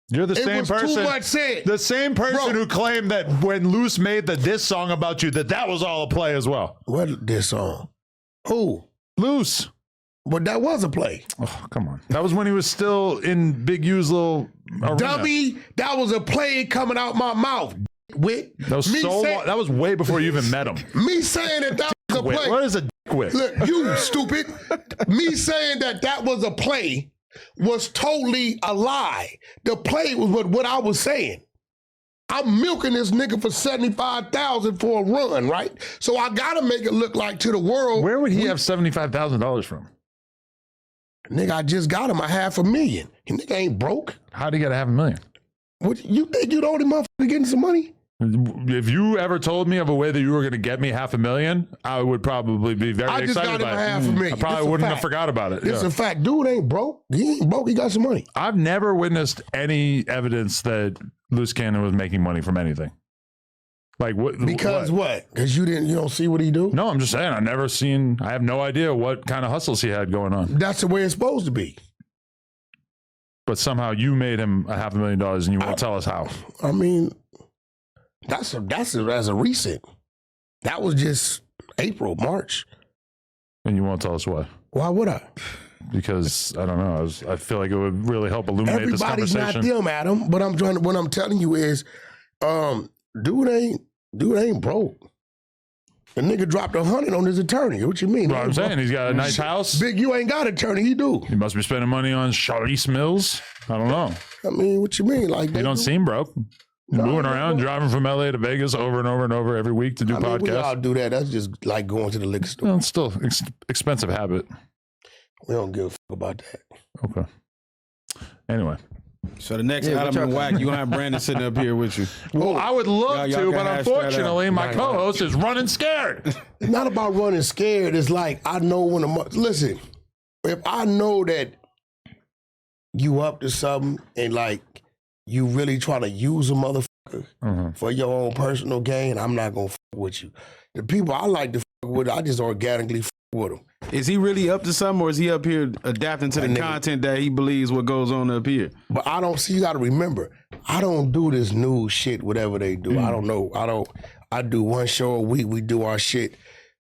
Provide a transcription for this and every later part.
You're the same person. Too much said. The same person who claimed that when Luce made the diss song about you, that was all a play as well. What diss song? Who? Luce. But that was a play. Oh, come on. That was when he was still in Big U's little arena. Dummy, that was a play coming out my mouth. That was way before you even met him. Me saying that was a play. What is a dick-wit? Look, you stupid. Me saying that was a play was totally a lie. The play was what I was saying. I'm milking this nigga for $75,000 for a run, right? So I gotta make it look like to the world. Where would he have $75,000 from? Nigga, I just got him $500,000. Nigga ain't broke. How'd he get $500,000? What you think you the only motherfucker getting some money? If you ever told me of a way that you were going to get me $500,000, I would probably be very excited about it. I just got him $500,000. I probably wouldn't have forgot about it. It's a fact. Dude ain't broke. He ain't broke. He got some money. I've never witnessed any evidence that Loose Cannon was making money from anything. Like what? Because what? Because you don't see what he do? No, I'm just saying. I have no idea what kind of hustles he had going on. That's the way it's supposed to be. But somehow you made him $500,000 and you won't tell us how. I mean, that's as a recent. That was just April, March. And you won't tell us why. Why would I? Because I don't know. I feel like it would really help illuminate this conversation. Everybody's not them, Adam. But what I'm telling you is, dude ain't broke. The nigga dropped 100 on his attorney. What you mean? Well, I'm saying he's got a nice house. Big, you ain't got an attorney. He do. He must be spending money on Charlize Mills. I don't know. I mean, what you mean? Like you don't seem broke. Moving around, driving from LA to Vegas over and over and over every week to do podcasts. We all do that. That's just like going to the liquor store. Well, it's still expensive habit. We don't give a fuck about that. Okay. Anyway. So the next Adam and Wack, you gonna have Brandon sitting up here with you. Well, I would love to, but unfortunately, my co-host is running scared. It's not about running scared. It's like I know when listen. If I know that you up to something and like you really try to use a motherfucker for your own personal gain, I'm not gonna fuck with you. The people I like to fuck with, I just organically fuck with them. Is he really up to something, or is he up here adapting to the content that he believes what goes on up here? But I don't see. You got to remember, I don't do this news shit. Whatever they do, I don't know. I do one show a week. We do our shit.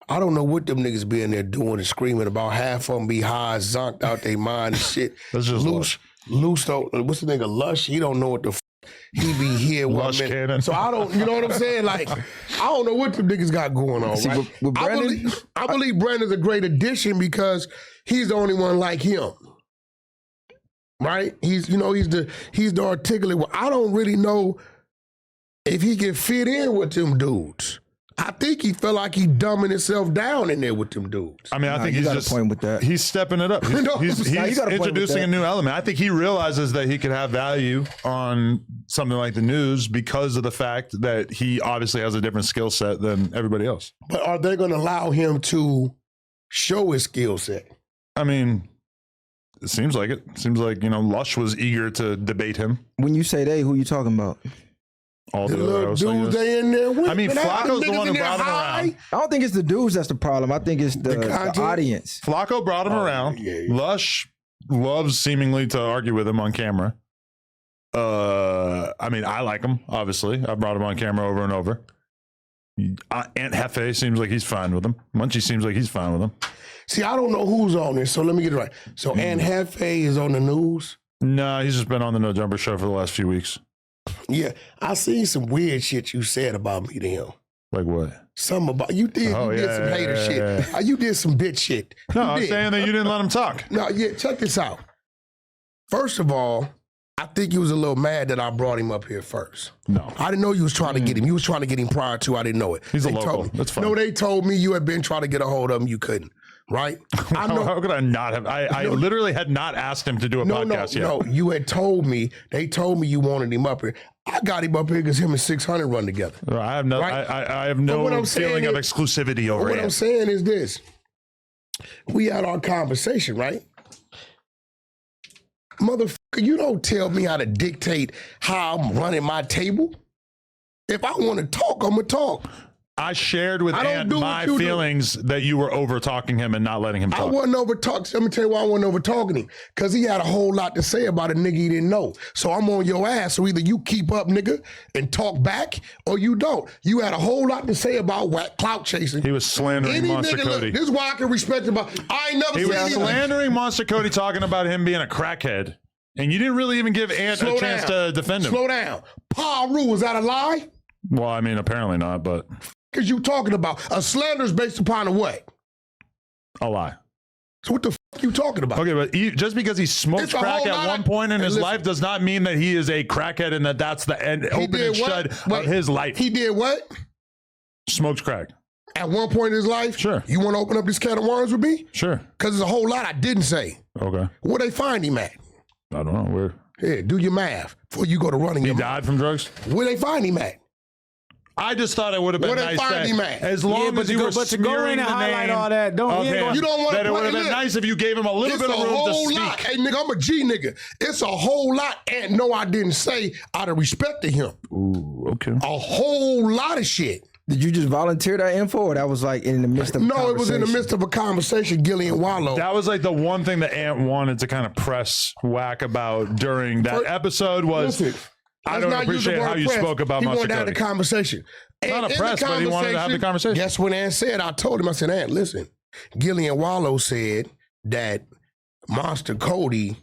I don't know what them niggas be in there doing and screaming about. Half of them be high, zonked out their mind and shit. That's just loose. Though, what's the nigga Lush? He don't know what the he be here. Lush Cannon. So I don't. You know what I'm saying? Like I don't know what them niggas got going on. See, right? with Brandon, I believe Brandon's a great addition because he's the only one like him. Right? He's the articulate. Well, I don't really know if he can fit in with them dudes. I think he felt like he dumbing himself down in there with them dudes. I mean, I think he's he's just point with that. He's stepping it up. He's introducing a new element. I think he realizes that he could have value on something like the news because of the fact that he obviously has a different skill set than everybody else. But are they going to allow him to show his skill set? I mean, it seems like it. Seems like, Lush was eager to debate him. When you say they, who you talking about? All the little dudes they in there with. I mean, Flacco's the one who brought him around. I don't think it's the dudes that's the problem. I think it's the audience. Flacco brought him around. Yeah. Lush loves seemingly to argue with him on camera. I mean, I like him, obviously. I brought him on camera over and over. Aunt Jefe seems like he's fine with him. Munchie seems like he's fine with him. See, I don't know who's on this, so let me get it right. So Aunt Jefe is on the news? No, he's just been on the No Jumper show for the last few weeks. Yeah, I seen some weird shit you said about me to him. Like what? Something about you did. You did some hater shit. You did some bitch shit. No, I'm saying that you didn't let him talk. No, yeah. Check this out. First of all, I think you was a little mad that I brought him up here first. No, I didn't know you was trying to get him. You was trying to get him prior to. I didn't know it. He's a local. That's fine. No, they told me you had been trying to get a hold of him. You couldn't. Right? I know. How could I not have? I literally had not asked him to do a podcast yet. No, you had told me. They told me you wanted him up here. I got him up here because him and 600 run together. I have no. Right? I have no feeling of exclusivity over it. What I'm saying is this: we had our conversation, right? Motherfucker, you don't tell me how to dictate how I'm running my table. If I want to talk, I'm gonna talk. I shared with Ant my feelings that you were over talking him and not letting him talk. I wasn't over talking. Let me tell you why I wasn't over talking him. Because he had a whole lot to say about a nigga he didn't know. So I'm on your ass. So either you keep up, nigga, and talk back, or you don't. You had a whole lot to say about Wack clout chasing. He was slandering Monster Cody. This is why I can respect him. I ain't never seen him. He was slandering Monster Cody, talking about him being a crackhead. And you didn't really even give Ant a chance to defend him. Slow down. Pa Rule, was that a lie? Well, I mean, apparently not, but... Because you talking about a slander is based upon a what? A lie. So what the fuck you talking about? Okay, but just because he smoked crack at one point in his life does not mean that he is a crackhead and that's the end, open and shut of his life. He did what? Smoked crack. At one point in his life? Sure. You want to open up this can of worms with me? Sure. Because there's a whole lot I didn't say. Okay. Where they find him at? I don't know. Where? Yeah, do your math before you go to running. He died from drugs? Where they find him at? I just thought it would have been nice that as long as you were smearing the name all that, you don't want that it would have been nice if you gave him a little bit of room to speak. Lot. Hey, nigga, I'm a G nigga. It's a whole lot. And no, I didn't say out of respect to him. Ooh, okay. A whole lot of shit. Did you just volunteer that info, or that was like in the midst of a conversation? No, it was in the midst of a conversation, Gillian Wallow. That was like the one thing that Ant wanted to kind of press Wack about during that episode was... Listen, I don't appreciate how you spoke about Monster Cody. He wanted to have the conversation. Not a press, but he wanted to have the conversation. Guess what Ant said? I told him, I said, Ant, listen, Gillian Wallow said that Monster Cody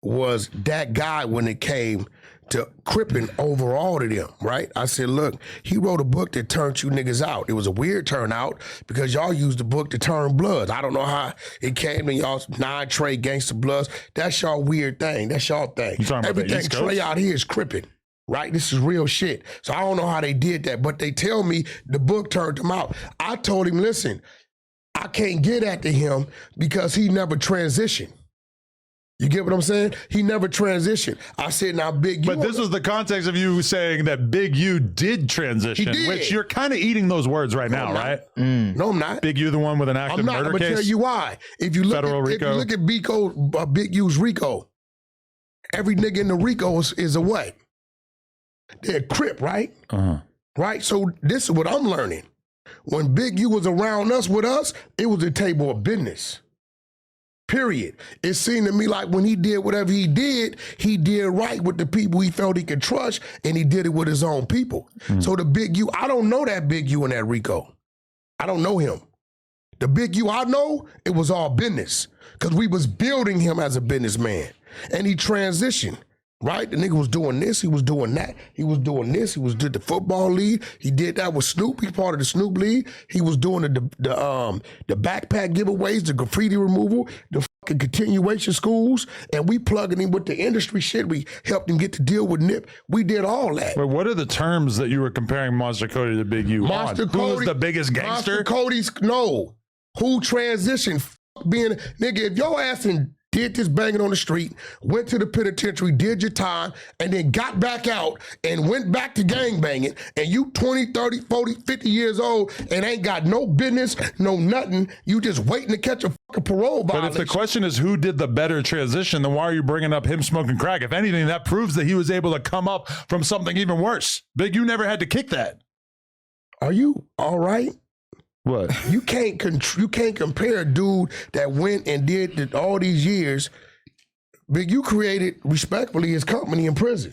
was that guy when it came to cripping over all of them, right? I said, look, he wrote a book that turned you niggas out. It was a weird turnout because y'all used the book to turn bloods. I don't know how it came to y'all's 9 Trey Gangster Bloods. That's y'all weird thing. That's y'all thing. Everything Trey out here is cripping, right? This is real shit. So I don't know how they did that, but they tell me the book turned him out. I told him, listen, I can't get after him because he never transitioned. You get what I'm saying? He never transitioned. I said, now, Big U. But this was the context of you saying that Big U did transition, which you're kind of eating those words right now, right? No, I'm not. Big U, the one with an active murder case? I'm going to tell you why. If you look at Big U's RICO, every nigga in the RICO is a what? They're a Crip, right? Uh-huh. Right? So this is what I'm learning. When Big U was around us with us, it was a table of business. Period. It seemed to me like when he did whatever he did right with the people he felt he could trust, and he did it with his own people. So the Big U, I don't know that Big U in that RICO. I don't know him. The Big U I know, it was all business because we was building him as a businessman, and he transitioned. Right? The nigga was doing this, he was doing that, he was doing this, he was did the football league, he did that with Snoop, he's part of the Snoop League, he was doing the backpack giveaways, the graffiti removal, the fucking continuation schools, and we plugging him with the industry shit. We helped him get to deal with Nip. We did all that. But what are the terms that you were comparing Monster Cody to Big U on? Who was the biggest gangster? Monster Cody's, no. Who transitioned, being, nigga, if your ass did this banging on the street, went to the penitentiary, did your time, and then got back out and went back to gang banging, and you 20, 30, 40, 50 years old and ain't got no business, no nothing, you just waiting to catch a fucking parole violation. But if the question is who did the better transition, then why are you bringing up him smoking crack? If anything, that proves that he was able to come up from something even worse. Big U never had to kick that. Are you all right? What? You can't compare a dude that went and did all these years. Big U created, respectfully, his company in prison.